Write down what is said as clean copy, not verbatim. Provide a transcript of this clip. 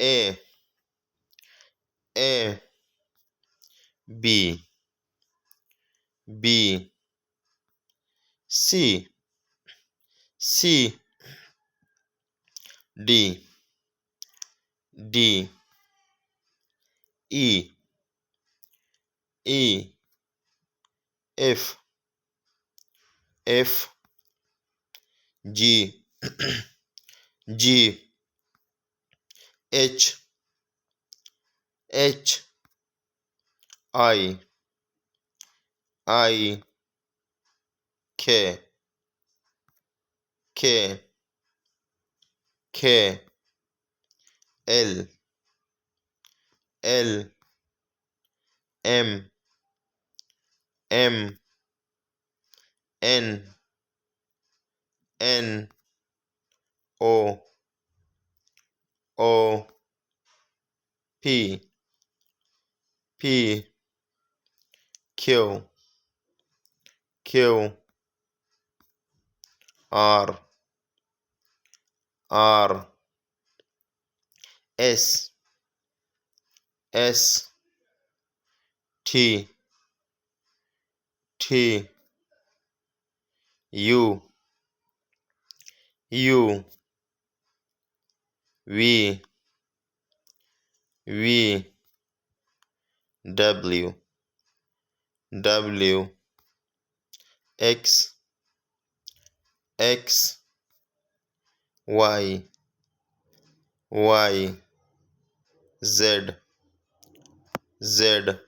A A B B C C D D E E F F G G H H I K K K L L M M N N O O P P Q Q R R S S T T U U V V W W X X Y Y Z Z